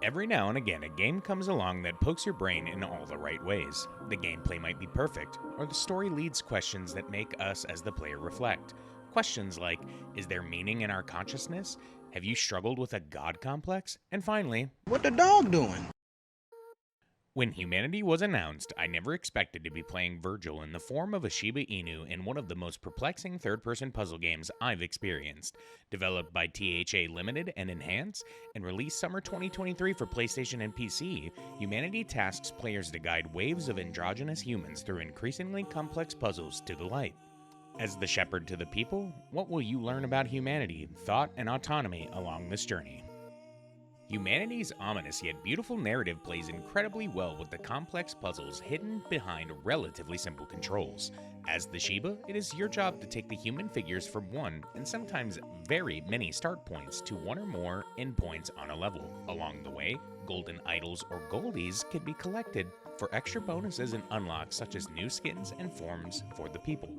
Every now and again, a game comes along that pokes your brain in all the right ways. The gameplay might be perfect, or the story leads questions that make us as the player reflect. Questions like, is there meaning in our consciousness? Have you struggled with a god complex? And finally, what the dog doing? When Humanity was announced, I never expected to be playing Virgil in the form of a Shiba Inu in one of the most perplexing third-person puzzle games I've experienced. Developed by THA Limited and Enhance, and released summer 2023 for PlayStation and PC, Humanity tasks players to guide waves of androgynous humans through increasingly complex puzzles to the light. As the shepherd to the people, what will you learn about humanity, thought, and autonomy along this journey? Humanity's ominous yet beautiful narrative plays incredibly well with the complex puzzles hidden behind relatively simple controls. As the Shiba, it is your job to take the human figures from one, and sometimes very many start points, to one or more endpoints on a level. Along the way, golden idols or goldies can be collected for extra bonuses and unlocks such as new skins and forms for the people.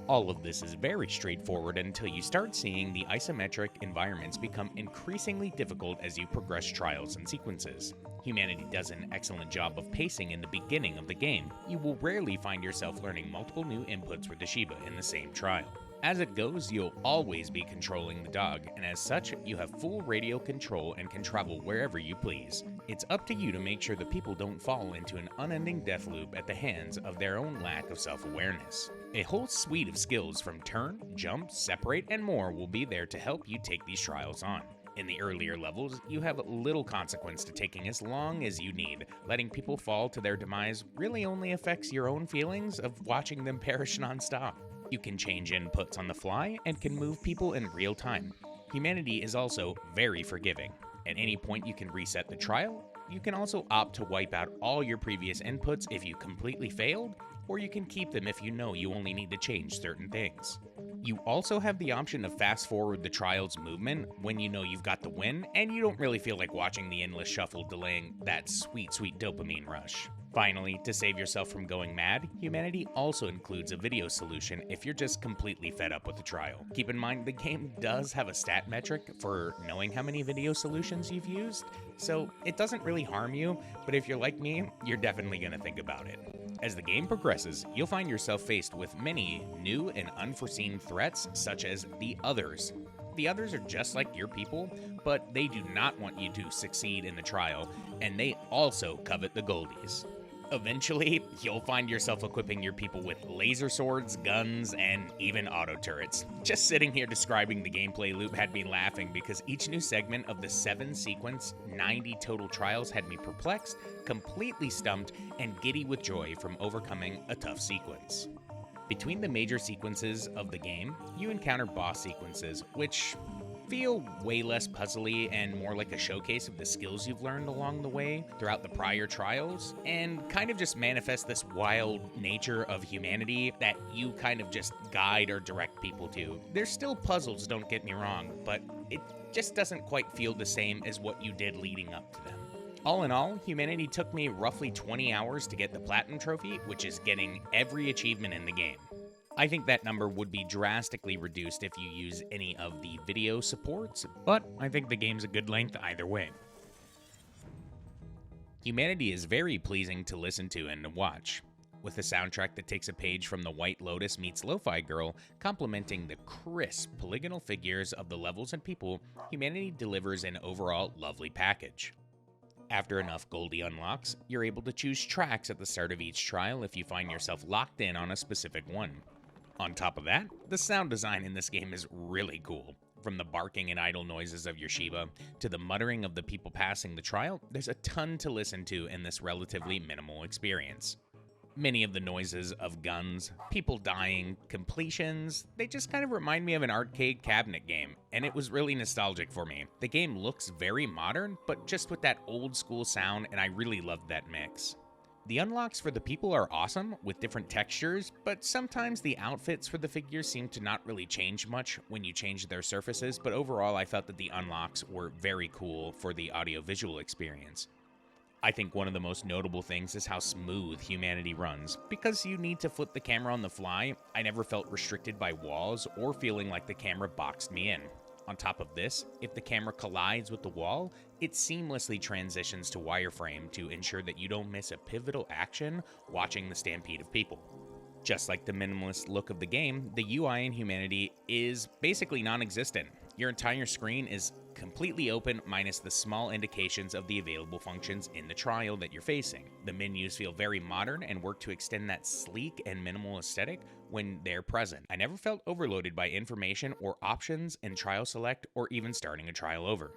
All of this is very straightforward until you start seeing the isometric environments become increasingly difficult as you progress trials and sequences. Humanity does an excellent job of pacing in the beginning of the game. You will rarely find yourself learning multiple new inputs for the Shiba in the same trial. As it goes, you'll always be controlling the dog, and as such, you have full radio control and can travel wherever you please. It's up to you to make sure the people don't fall into an unending death loop at the hands of their own lack of self-awareness. A whole suite of skills from turn, jump, separate, and more will be there to help you take these trials on. In the earlier levels, you have little consequence to taking as long as you need. Letting people fall to their demise really only affects your own feelings of watching them perish non-stop. You can change inputs on the fly and can move people in real time. Humanity is also very forgiving. At any point you can reset the trial. You can also opt to wipe out all your previous inputs if you completely failed, or you can keep them if you know you only need to change certain things. You also have the option to fast forward the trial's movement when you know you've got the win and you don't really feel like watching the endless shuffle delaying that sweet dopamine rush. Finally, to save yourself from going mad, Humanity also includes a video solution if you're just completely fed up with the trial. Keep in mind the game does have a stat metric for knowing how many video solutions you've used, so it doesn't really harm you, but if you're like me, you're definitely going to think about it. As the game progresses, you'll find yourself faced with many new and unforeseen threats, such as the Others. The Others are just like your people, but they do not want you to succeed in the trial, and they also covet the goldies. Eventually, you'll find yourself equipping your people with laser swords, guns, and even auto turrets. Just sitting here describing the gameplay loop had me laughing because each new segment of the 7-sequence, 90 total trials had me perplexed, completely stumped, and giddy with joy from overcoming a tough sequence. Between the major sequences of the game, you encounter boss sequences, which feel way less puzzly and more like a showcase of the skills you've learned along the way throughout the prior trials, and kind of just manifest this wild nature of humanity that you kind of just guide or direct people to. There's still puzzles, don't get me wrong, but it just doesn't quite feel the same as what you did leading up to them. All in all, Humanity took me roughly 20 hours to get the Platinum Trophy, which is getting every achievement in the game. I think that number would be drastically reduced if you use any of the video supports, but I think the game's a good length either way. Humanity is very pleasing to listen to and to watch, with a soundtrack that takes a page from The White Lotus meets Lo-Fi Girl, complementing the crisp polygonal figures of the levels and people. Humanity delivers an overall lovely package. After enough Goldie unlocks, you're able to choose tracks at the start of each trial if you find yourself locked in on a specific one. On top of that, the sound design in this game is really cool. From the barking and idle noises of your Shiba to the muttering of the people passing the trial, there's a ton to listen to in this relatively minimal experience. Many of the noises of guns, people dying, completions, they just kind of remind me of an arcade cabinet game, and it was really nostalgic for me. The game looks very modern, but just with that old school sound, and I really loved that mix. The unlocks for the people are awesome, with different textures, but sometimes the outfits for the figures seem to not really change much when you change their surfaces, but overall I felt that the unlocks were very cool for the audio-visual experience. I think one of the most notable things is how smooth Humanity runs. Because you need to flip the camera on the fly, I never felt restricted by walls or feeling like the camera boxed me in. On top of this, if the camera collides with the wall, it seamlessly transitions to wireframe to ensure that you don't miss a pivotal action watching the stampede of people. Just like the minimalist look of the game, the UI in Humanity is basically non-existent. Your entire screen is completely open minus the small indications of the available functions in the trial that you're facing. The menus feel very modern and work to extend that sleek and minimal aesthetic when they're present. I never felt overloaded by information or options in trial select or even starting a trial over.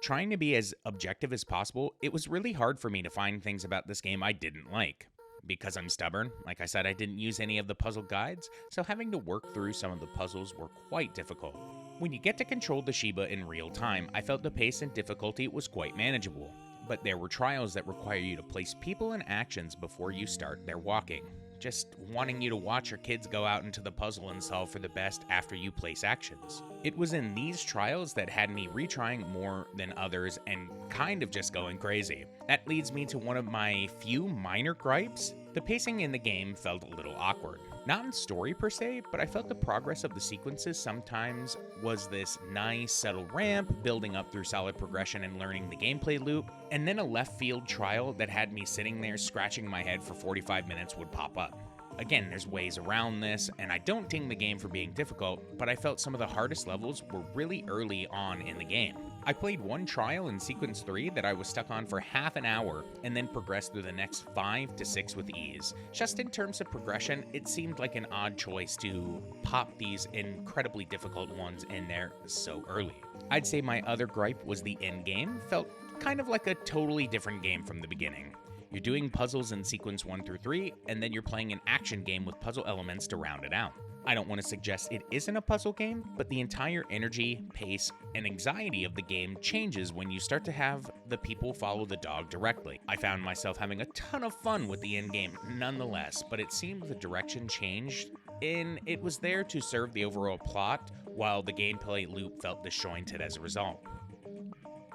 Trying to be as objective as possible, it was really hard for me to find things about this game I didn't like. Because I'm stubborn, like I said, I didn't use any of the puzzle guides, so having to work through some of the puzzles were quite difficult. When you get to control the Shiba in real time, I felt the pace and difficulty was quite manageable, but there were trials that require you to place people and actions before you start their walking. Just wanting you to watch your kids go out into the puzzle and solve for the best after you place actions. It was in these trials that had me retrying more than others and kind of just going crazy. That leads me to one of my few minor gripes. The pacing in the game felt a little awkward. Not in story per se, but I felt the progress of the sequences sometimes was this nice, subtle ramp, building up through solid progression and learning the gameplay loop, and then a left field trial that had me sitting there scratching my head for 45 minutes would pop up. Again, there's ways around this, and I don't ding the game for being difficult, but I felt some of the hardest levels were really early on in the game. I played one trial in Sequence 3 that I was stuck on for half an hour, and then progressed through the next 5 to 6 with ease. Just in terms of progression, it seemed like an odd choice to pop these incredibly difficult ones in there so early. I'd say my other gripe was the end game felt kind of like a totally different game from the beginning. You're doing puzzles in sequence 1 through 3, and then you're playing an action game with puzzle elements to round it out. I don't want to suggest it isn't a puzzle game, but the entire energy, pace, and anxiety of the game changes when you start to have the people follow the dog directly. I found myself having a ton of fun with the end game nonetheless, but it seemed the direction changed, and it was there to serve the overall plot, while the gameplay loop felt disjointed as a result.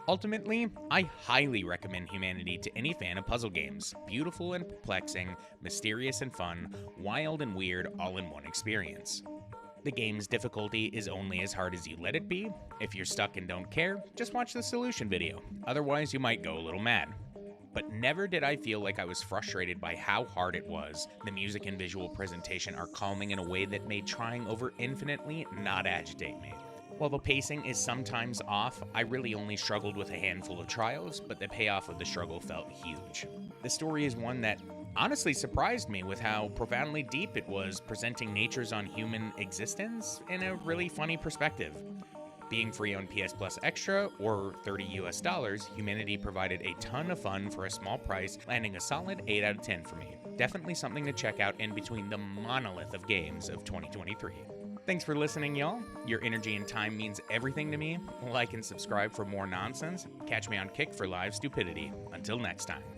Ultimately, I highly recommend Humanity to any fan of puzzle games. Beautiful and perplexing, mysterious and fun, wild and weird, all in one experience. The game's difficulty is only as hard as you let it be. If you're stuck and don't care, just watch the solution video. Otherwise, you might go a little mad. But never did I feel like I was frustrated by how hard it was. The music and visual presentation are calming in a way that made trying over infinitely not agitate me. While the pacing is sometimes off, I really only struggled with a handful of trials, but the payoff of the struggle felt huge. The story is one that honestly surprised me with how profoundly deep it was, presenting natures on human existence in a really funny perspective. Being free on PS Plus Extra, or $30 US, Humanity provided a ton of fun for a small price, landing a solid 8 out of 10 for me. Definitely something to check out in between the monolith of games of 2023. Thanks for listening, y'all. Your energy and time means everything to me. Like and subscribe for more nonsense. Catch me on Kick for live stupidity. Until next time.